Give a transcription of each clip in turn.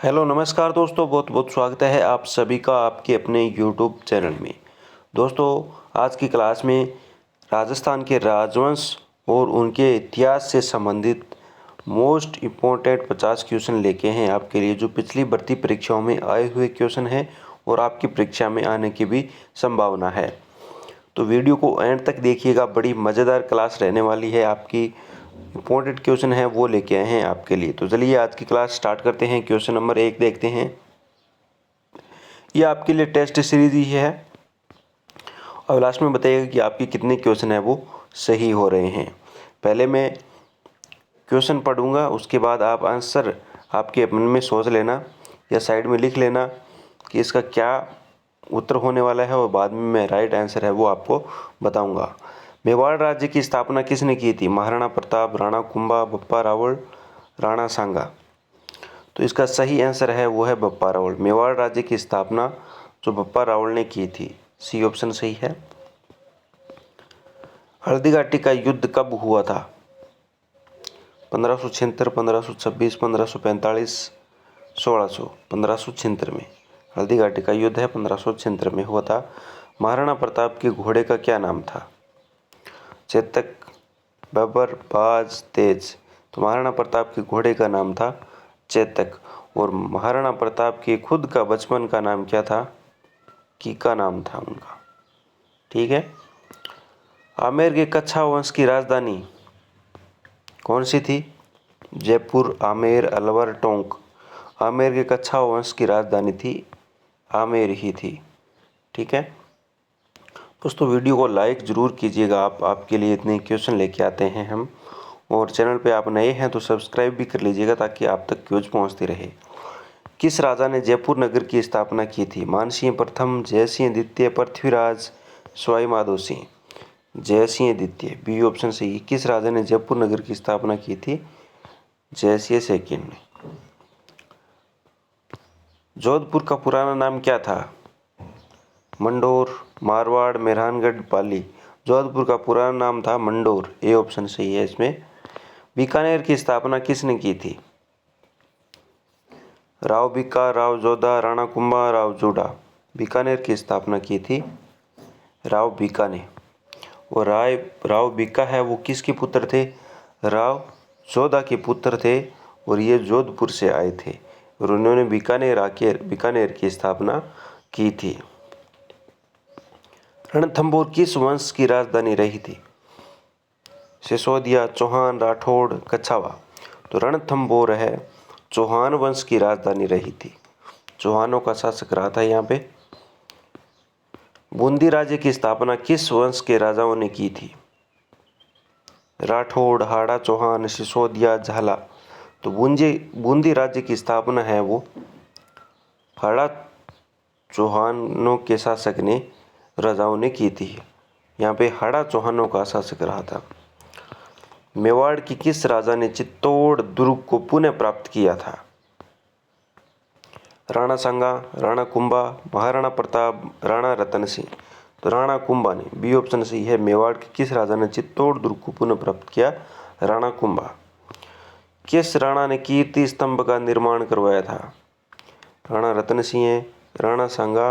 Hello नमस्कार दोस्तों, बहुत बहुत स्वागत है आप सभी का आपके अपने यूट्यूब चैनल में। दोस्तों, आज की क्लास में राजस्थान के राजवंश और उनके इतिहास से संबंधित मोस्ट इम्पोर्टेंट 50 क्वेश्चन लेके हैं आपके लिए, जो पिछली भर्ती परीक्षाओं में आए हुए क्वेश्चन हैं और आपकी परीक्षा में आने की भी संभावना है। तो वीडियो को एंड तक देखिएगा, बड़ी मज़ेदार क्लास रहने वाली है। आपकी इम्पोर्टेंट क्वेश्चन है वो लेके आए हैं आपके लिए। तो चलिए आज की क्लास स्टार्ट करते हैं। क्वेश्चन नंबर 1 देखते हैं। ये आपके लिए टेस्ट सीरीज ही है और लास्ट में बताइएगा कि आपके कितने क्वेश्चन है वो सही हो रहे हैं। पहले मैं क्वेश्चन पढ़ूंगा, उसके बाद आप आंसर आपके मन में सोच लेना या साइड में लिख लेना कि इसका क्या उत्तर होने वाला है, और बाद में मैं राइट आंसर है वो आपको बताऊंगा। मेवाड़ राज्य की स्थापना किसने की थी? महाराणा प्रताप, राणा कुंभा, बप्पा रावल, राणा सांगा। तो इसका सही आंसर है वो है बप्पा रावल। मेवाड़ राज्य की स्थापना जो बप्पा रावल ने की थी, सी ऑप्शन सही है। हल्दी घाटी का युद्ध कब हुआ था? 1576, 1526, 1545, 1600। 1576 में हल्दी घाटी का युद्ध है, 1576 में हुआ था। महाराणा प्रताप के घोड़े का क्या नाम था? चेतक, बबर, बाज, तेज। तो महाराणा प्रताप के घोड़े का नाम था चेतक। और महाराणा प्रताप के खुद का बचपन का नाम क्या था? कीका नाम था उनका। ठीक है। आमेर के कच्छा वंश की राजधानी कौन सी थी? जयपुर, आमेर, अलवर, टोंक। आमेर के कच्छा वंश की राजधानी थी आमेर ही थी। ठीक है दोस्तों, वीडियो को लाइक ज़रूर कीजिएगा। आपके लिए इतने क्वेश्चन लेके आते हैं हम। और चैनल पे आप नए हैं तो सब्सक्राइब भी कर लीजिएगा ताकि आप तक क्विज पहुंचती रहे। किस राजा ने जयपुर नगर की स्थापना की थी? मानसिंह प्रथम, जयसिंह द्वितीय, पृथ्वीराज, सवाई माधो सिंह। जयसिंह द्वितीय, बी ऑप्शन सही। किस राजा ने जयपुर नगर की स्थापना की थी? जयसिंह सेकंड ने। जोधपुर का पुराना नाम क्या था? मंडोर, मारवाड़, मेहरानगढ़, पाली। जोधपुर का पुराना नाम था मंडोर, ए ऑप्शन सही है इसमें। बीकानेर की स्थापना किसने की थी? राव बीका, राव जोधा, राणा कुंभा, राव जोड़ा। बीकानेर की स्थापना की थी राव बीका ने। और राव बीका है वो किसके पुत्र थे? राव जोधा के पुत्र थे, और ये जोधपुर से आए थे और उन्होंने बीकानेर की स्थापना की थी। रणथंभौर किस वंश की राजधानी रही थी? सिसोदिया, चौहान, राठौड़, कछावा। तो रणथंभौर है चौहान वंश की राजधानी रही थी। चौहानों का शासक रहा था यहाँ पे। बूंदी राज्य की स्थापना किस वंश के राजाओं ने की थी? राठौड़, हाड़ा, चौहान, सिसोदिया, झाला। तो बूंदी राज्य की स्थापना है वो हाड़ा चौहानों के शासक ने राजाओं ने की थी। यहाँ पे हाड़ा चौहानों का शासक रहा था। मेवाड़ की किस राजा ने चित्तौड़ दुर्ग को पुनः प्राप्त किया था? राणा सांगा, राणा कुंभा, महाराणा प्रताप, राणा रतन सिंह। तो राणा कुंभा ने, बी ऑप्शन सही है। मेवाड़ के किस राजा ने चित्तौड़ दुर्ग को पुनः प्राप्त किया? राणा कुंभा। किस राणा ने कीर्ति स्तंभ का निर्माण करवाया था? राणा रतन सिंह, राणा सांगा,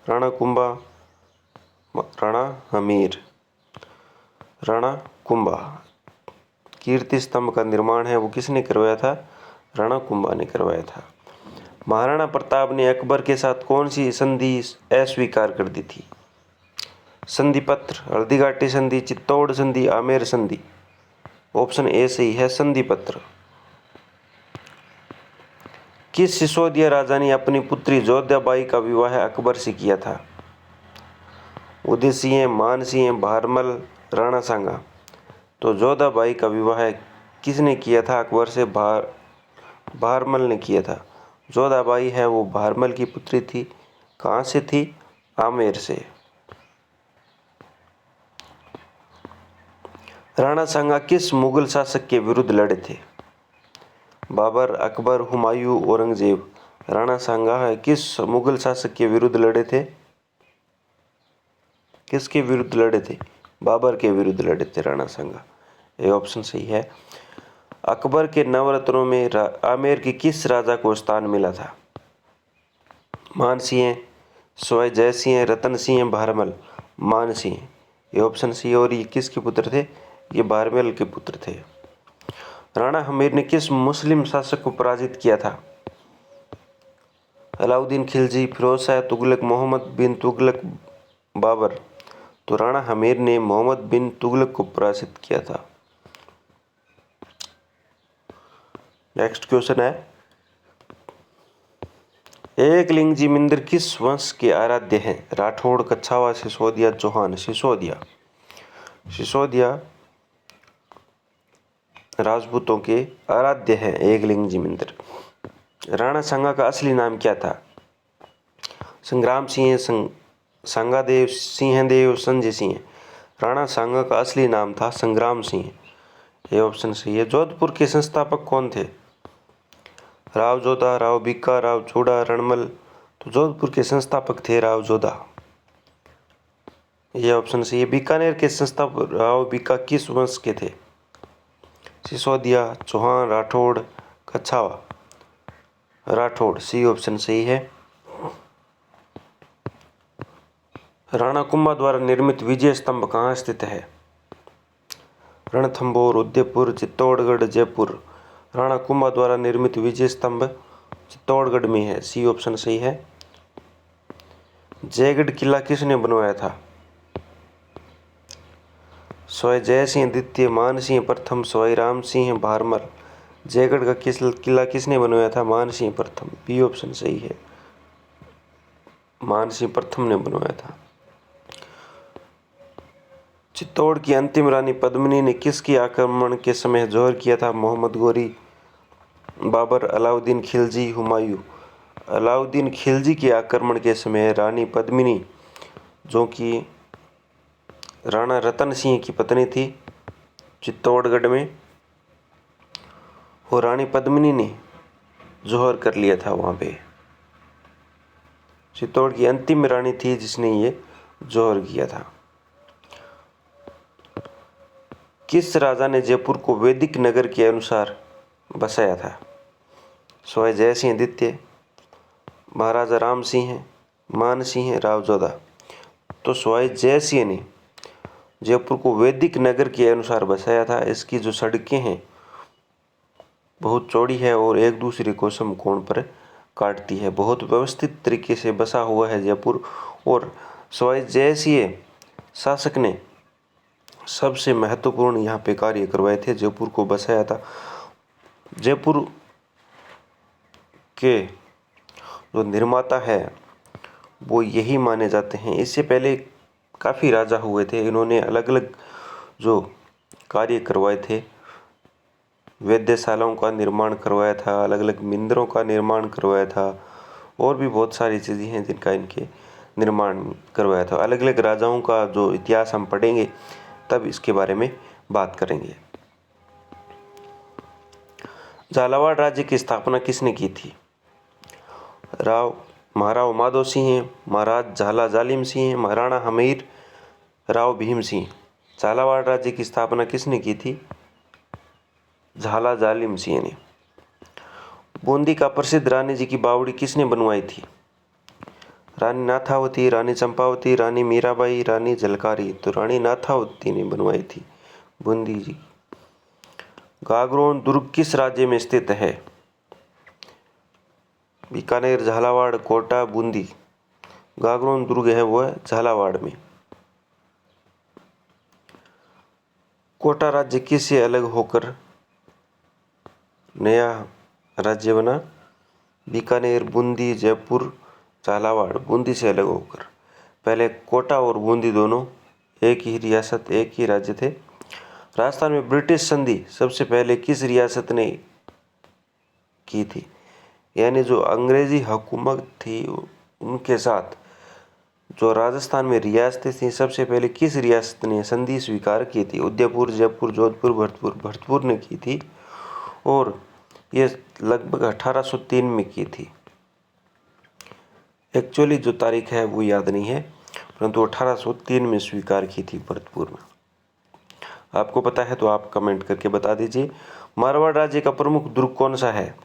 राणा कुंभा, राणा हमीर। राणा कुंभा। कीर्ति स्तंभ का निर्माण है वो किसने करवाया था? राणा कुंभा ने करवाया था। महाराणा प्रताप ने अकबर के साथ कौन सी संधि अस्वीकार कर दी थी? संधि पत्र, हल्दी घाटी संधि, चित्तौड़ संधि, आमेर संधि। ऑप्शन ए सही है, संधि पत्र। किस सिसोदिया राजा ने अपनी पुत्री जोधाबाई का विवाह अकबर से किया था? उदय सिंह, मान सिंह, भारमल, राणा सांगा। तो जोधाबाई का विवाह किसने किया था अकबर से? भारमल ने किया था। जोधाबाई है वो भारमल की पुत्री थी। कहाँ से थी? आमेर से। राणा सांगा किस मुगल शासक के विरुद्ध लड़े थे? बाबर, अकबर, हुमायूं, औरंगजेब। राणा सांगा है किस मुगल शासक के विरुद्ध लड़े थे? किसके विरुद्ध लड़े थे? बाबर के विरुद्ध लड़े थे राणा सांगा। ये ऑप्शन सही है। अकबर के नवरत्नों में आमेर के किस राजा को स्थान मिला था? मान सिंह, सवाई जय सिंह, रतन सिंह, भारमल। मान सिंह, ये ऑप्शन सी। और ये किसके पुत्र थे? ये भारमल के पुत्र थे। राणा हमीर ने किस मुस्लिम शासक को पराजित किया था? अलाउद्दीन खिलजी, फिरोज शाह तुगलक, मोहम्मद बिन तुगलक, बाबर। तो राणा हमीर ने मोहम्मद बिन तुगलक को पराजित किया था। नेक्स्ट क्वेश्चन है, एकलिंग जिमिंदर किस वंश के आराध्य हैं? राठौड़, कछावा, सिसोदिया, चौहान। सिसोदिया। सिसोदिया राजपूतों के आराध्य हैं एकलिंग जिमिंदर। राणा सांगा का असली नाम क्या था? संग्राम सिंह, सांगादेव, सिंहदेव, संजय सिंह। राणा सांगा का असली नाम था संग्राम सिंह। ये ऑप्शन सही है। जोधपुर के संस्थापक कौन थे? राव जोधा, राव भिक्का, राव चूड़ा, रणमल। तो जोधपुर के संस्थापक थे राव जोधा। ये ऑप्शन सही है। बीकानेर के संस्थापक राव भिक्का किस वंश के थे? सिसोदिया, चौहान, राठौड़, कछावा। राठौड़, सी ऑप्शन सही है। राणा कुंभा द्वारा निर्मित विजय स्तंभ कहाँ स्थित है? रणथंभौर, उदयपुर, चित्तौड़गढ़, जयपुर। राणा कुंभा द्वारा निर्मित विजय स्तंभ चित्तौड़गढ़ में है। सी ऑप्शन सही है। जयगढ़ किला किसने बनवाया था? सवाई जय सिंह द्वितीय, मान सिंह प्रथम, सवाई राम सिंह, भारमल। जयगढ़ का किला किसने बनवाया था? मान सिंह प्रथम। बी ऑप्शन सही है। मान सिंह प्रथम ने बनवाया था। चित्तौड़ की अंतिम रानी पद्मिनी ने किसके आक्रमण के समय जोहर किया था? मोहम्मद गोरी, बाबर, अलाउद्दीन खिलजी, हुमायूं। अलाउद्दीन खिलजी के आक्रमण के समय रानी पद्मिनी, जो कि राणा रतन सिंह की पत्नी थी, चित्तौड़गढ़ में, और रानी पद्मिनी ने जोहर कर लिया था वहाँ पे। चित्तौड़ की अंतिम रानी थी जिसने ये जोहर किया था। किस राजा ने जयपुर को वैदिक नगर के अनुसार बसाया था? सवाई जय सिंह द्वितीय, महाराजा राम सिंह, मान सिंह, राव जोधा। तो सवाई जय सिंह ने जयपुर को वैदिक नगर के अनुसार बसाया था। इसकी जो सड़कें हैं बहुत चौड़ी है और एक दूसरे को समकोण पर काटती है। बहुत व्यवस्थित तरीके से बसा हुआ है जयपुर। और सवाई जय सिंह शासक ने सबसे महत्वपूर्ण यहाँ पे कार्य करवाए थे, जयपुर को बसाया था। जयपुर के जो निर्माता है वो यही माने जाते हैं। इससे पहले काफ़ी राजा हुए थे, इन्होंने अलग अलग जो कार्य करवाए थे, वेधशालाओं का निर्माण करवाया था, अलग अलग मंदिरों का निर्माण करवाया था, और भी बहुत सारी चीज़ें हैं जिनका इनके निर्माण करवाया था। अलग अलग राजाओं का जो इतिहास हम पढ़ेंगे तब इसके बारे में बात करेंगे। झालावाड़ राज्य की स्थापना किसने की थी? महाराव माधो सिंह, महाराज झाला जालिम सिंह, महाराणा हमीर, राव भीम सिंह। झालावाड़ राज्य की स्थापना किसने की थी? झाला जालिम सिंह ने। बूंदी का प्रसिद्ध रानी जी की बावड़ी किसने बनवाई थी? रानी नाथावती, रानी चंपावती, रानी मीराबाई, रानी झलकारी। तो रानी नाथावती ने बनवाई थी बूंदी जी। गागरोन दुर्ग किस राज्य में स्थित है? बीकानेर, झालावाड़, कोटा, बूंदी। गागरोन दुर्ग है वो है झालावाड़ में। कोटा राज्य किससे अलग होकर नया राज्य बना? बीकानेर, बूंदी, जयपुर, झालावाड़। बूंदी से अलग होकर। पहले कोटा और बूंदी दोनों एक ही रियासत, एक ही राज्य थे। राजस्थान में ब्रिटिश संधि सबसे पहले किस रियासत ने की थी? यानी जो अंग्रेजी हुकूमत थी उनके साथ जो राजस्थान में रियासतें थीं, सबसे पहले किस रियासत ने संधि स्वीकार की थी? उदयपुर, जयपुर, जोधपुर, भरतपुर। भरतपुर ने की थी और ये लगभग 1803 में की थी। एक्चुअली जो तारीख है वो याद नहीं है, परंतु 1803 में स्वीकार की थी भरतपुर में। आपको पता है तो आप कमेंट करके बता दीजिए। मारवाड़ राज्य का प्रमुख दुर्ग कौन सा है?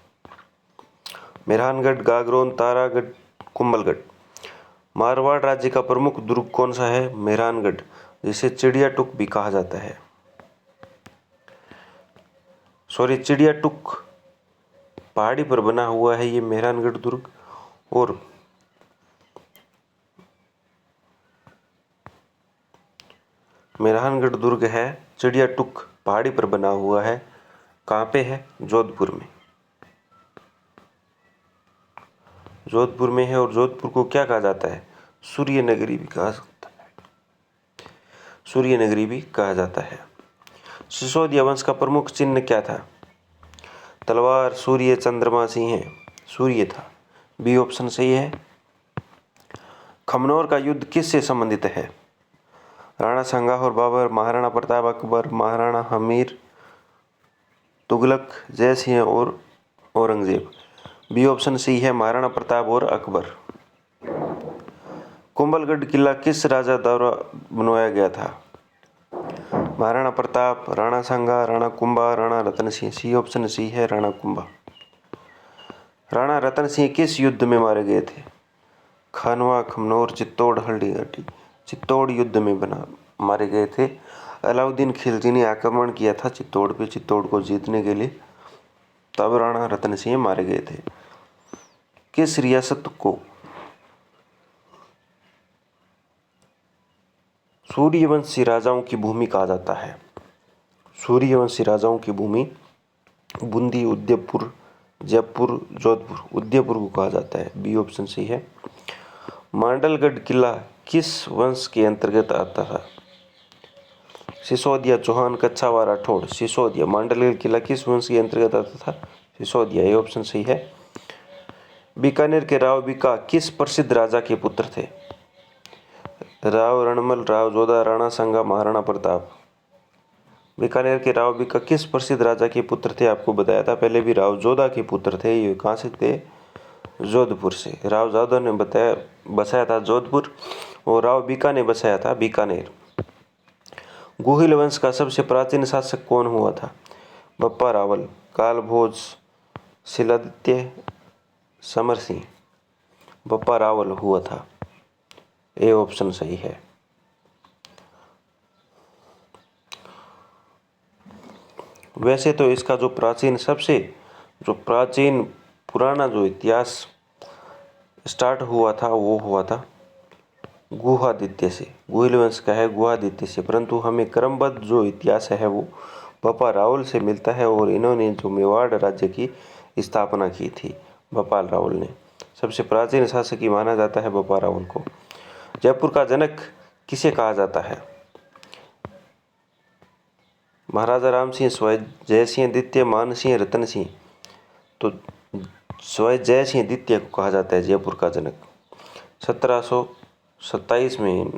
मेहरानगढ़, गागरोन, तारागढ़, कुंभलगढ़। मारवाड़ राज्य का प्रमुख दुर्ग कौन सा है? मेहरानगढ़, जिसे चिड़िया टुक भी कहा जाता है। चिड़िया टुक पहाड़ी पर बना हुआ है ये मेहरानगढ़ दुर्ग। और मेहरानगढ़ दुर्ग है चिड़िया टुक पहाड़ी पर बना हुआ है। कहाँ पे है? जोधपुर में। जोधपुर में है। और जोधपुर को क्या कहा जाता है? सूर्य नगरी भी कहा जाता है। सूर्य नगरी भी कहा जाता है। सिसोदिया वंश का प्रमुख चिन्ह क्या था? तलवार, सूर्य, चंद्रमा, सिंह। सूर्य था। बी ऑप्शन सही है। खमनोर का युद्ध किससे संबंधित है? राणा सांगा और बाबर, महाराणा प्रताप, अकबर, महाराणा हमीर, तुगलक, जय सिंह और औरंगजेब। बी ऑप्शन सी है, महाराणा प्रताप और अकबर। कुंभलगढ़ किला किस राजा द्वारा बनवाया गया था? महाराणा प्रताप, राणा सांगा, Rana Kumbha, Rana Ratan Singh. C option C है, राणा कुंभा। राणा रतन सिंह किस युद्ध में मारे गए थे? खानवा, खमनोर, चित्तौड़, हल्दीघाटी। चित्तौड़ युद्ध में मारे गए थे। अलाउद्दीन खिलजी ने आक्रमण किया था चित्तौड़ पे, चित्तौड़ को जीतने के लिए, तब राणा रतन सिंह मारे गए थे। किस रियासत को सूर्यवंशी राजाओं की भूमि कहा जाता है? सूर्यवंशी राजाओं की भूमि बूंदी, उदयपुर, जयपुर, जोधपुर। उदयपुर को कहा जाता है। बी ऑप्शन सही है। मांडलगढ़ किला किस वंश के अंतर्गत आता था? सिसोदिया, चौहान, कच्छावा, राठौड़। सिसोदिया। मांडलगढ़ किला किस वंश के अंतर्गत आता था? सिसोदिया। ये ऑप्शन सही है। बीकानेर के राव बीका किस प्रसिद्ध राजा के पुत्र थे? राव रणमल, राव जोधा, राणा सांगा, महाराणा प्रताप। बीकानेर के राव बीका किस प्रसिद्ध राजा के पुत्र थे? आपको बताया था पहले भी, राव जोधा के पुत्र थे। ये कहाँ से थे? जोधपुर से। राव जोधा ने बसाया था जोधपुर और राव बीका ने बसाया था बीकानेर। गुहिल वंश का सबसे प्राचीन शासक कौन हुआ था? बप्पा रावल, कालभोज, शिलादित्य, समर सिंह। बप्पा रावल हुआ था। ए ऑप्शन सही है। वैसे तो इसका जो प्राचीन पुराना जो इतिहास स्टार्ट हुआ था वो हुआ था गुहादित्य से। गुहिल वंश का है गुहादित्य से, परंतु हमें क्रमबद्ध जो इतिहास है वो बप्पा रावल से मिलता है। और इन्होंने जो मेवाड़ राज्य की स्थापना की थी बप्पा रावल ने। सबसे प्राचीन शासक ही माना जाता है बप्पा रावल को। जयपुर का जनक किसे कहा जाता है? महाराजा राम सिंह, स्वय जय सिंह द्वितीय, मान सिंह, रतन सिंह। तो स्वय जय सिंह द्वितीय को कहा जाता है जयपुर का जनक। 1727 में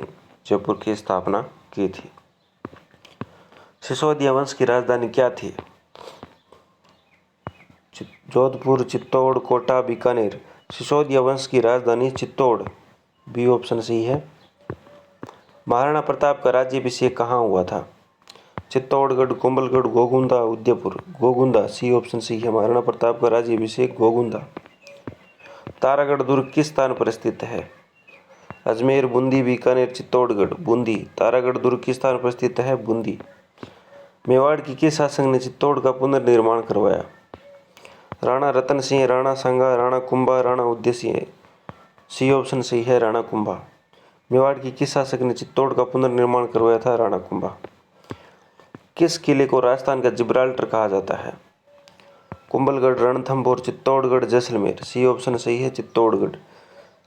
जयपुर की स्थापना की थी। सिसोदिया वंश की राजधानी क्या थी? जोधपुर, चित्तौड़, कोटा, बीकानेर। सिसोदिया वंश की राजधानी चित्तौड़। बी ऑप्शन सही है। महाराणा प्रताप का राज्याभिषेक कहाँ हुआ था? चित्तौड़गढ़, कुंभलगढ़, गोगुंदा, उदयपुर। गोगुंदा। सी ऑप्शन सही है। महाराणा प्रताप का राज्याभिषेक गोगुंदा। तारागढ़ दुर्ग किस स्थान पर स्थित है? अजमेर, बूंदी, बीकानेर, चित्तौड़गढ़। बूंदी। तारागढ़ दुर्ग किस स्थान पर स्थित है? बूंदी। मेवाड़ की किस शासक ने चित्तौड़ का पुनर्निर्माण करवाया? राणा रतन सिंह, राणा सांगा, राणा कुंभा, राणा उदय सिंह। सी ऑप्शन सही है, राणा कुंभा। मेवाड़ की किस शासक ने चित्तौड़ का पुनर्निर्माण करवाया था? राणा कुंभा। किस किले को राजस्थान का जिब्राल्टर कहा जाता है? कुंभलगढ़, रणथंभौर, चित्तौड़गढ़, जैसलमेर। सी ऑप्शन सही है, चित्तौड़गढ़।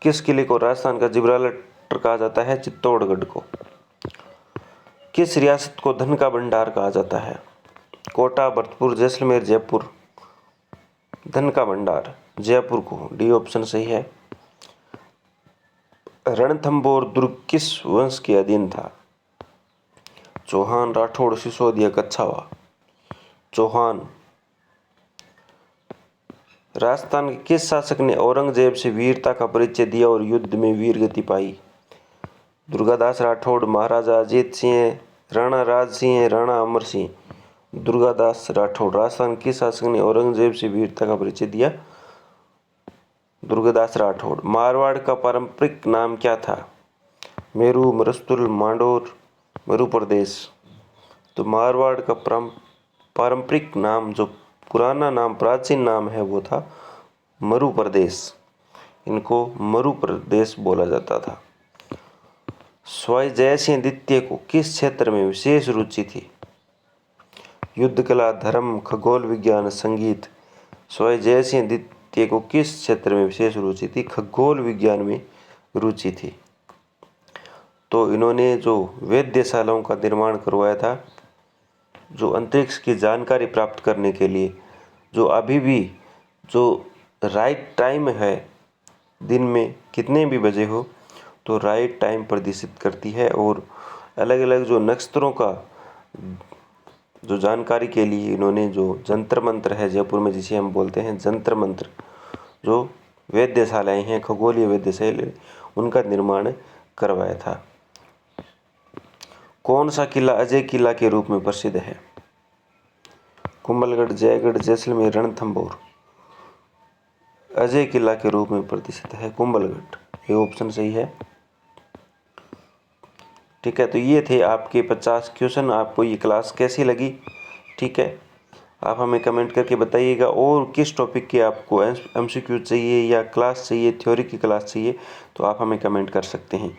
किस किले को राजस्थान का जिब्राल्टर कहा जाता है? चित्तौड़गढ़ को। किस रियासत को धन का भंडार कहा जाता है? कोटा, भरतपुर, जैसलमेर, जयपुर। धन का भंडार जयपुर को। डी ऑप्शन सही है। रणथंभौर दुर्ग किस वंश के अधीन था? चौहान, राठौड़, सिसोदिया, कच्छावा। चौहान। राजस्थान के किस शासक ने औरंगजेब से वीरता का परिचय दिया और युद्ध में वीर गति पाई? दुर्गादास राठौड़, महाराजा अजीत सिंह, राणा राज सिंह, राणा अमर सिंह। दुर्गादास राठौड़। राजस्थान किस शासक ने औरंगजेब से वीरता का परिचय दिया? दुर्गादास राठौड़। मारवाड़ का पारंपरिक नाम क्या था? मेरू, मरुस्थल, मांडोर, मरु प्रदेश। तो मारवाड़ का पारंपरिक नाम, जो पुराना नाम, प्राचीन नाम है, वो था मरु प्रदेश। इनको मरु प्रदेश बोला जाता था। सवाई जयसिंह द्वितीय को किस क्षेत्र में विशेष रुचि थी? युद्ध कला, धर्म, खगोल विज्ञान, संगीत। सवाई जयसिंह द्वितीय को किस क्षेत्र में विशेष रुचि थी? खगोल विज्ञान में रुचि थी। तो इन्होंने जो वेधशालाओं का निर्माण करवाया था, जो अंतरिक्ष की जानकारी प्राप्त करने के लिए, जो अभी भी जो राइट टाइम है, दिन में कितने भी बजे हो तो राइट टाइम प्रदर्शित करती है। और अलग अलग जो नक्षत्रों का जो जानकारी के लिए इन्होंने जो जंतर मंत्र है जयपुर में, जिसे हम बोलते हैं जंतर मंत्र, जो वेधशालाएँ हैं, खगोलीय वेधशालाएँ, उनका निर्माण करवाया था। कौन सा किला अजय किला के रूप में प्रसिद्ध है? कुंभलगढ़, जयगढ़, जैसलमेर, रणथंभौर। अजय किला के रूप में प्रसिद्ध है कुंभलगढ़। ये ऑप्शन सही है। ठीक है, तो ये थे आपके 50 क्वेश्चन। आपको ये क्लास कैसी लगी? ठीक है, आप हमें कमेंट करके बताइएगा। और किस टॉपिक की आपको MCQ चाहिए या क्लास चाहिए, थ्योरी की क्लास चाहिए, तो आप हमें कमेंट कर सकते हैं।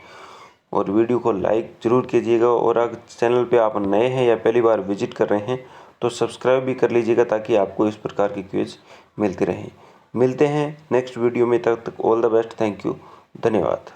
और वीडियो को लाइक ज़रूर कीजिएगा। और अगर चैनल पे आप नए हैं या पहली बार विजिट कर रहे हैं तो सब्सक्राइब भी कर लीजिएगा, ताकि आपको इस प्रकार की क्विज मिलती रहें। मिलते हैं नेक्स्ट वीडियो में, तब तक all the best. Thank you, धन्यवाद।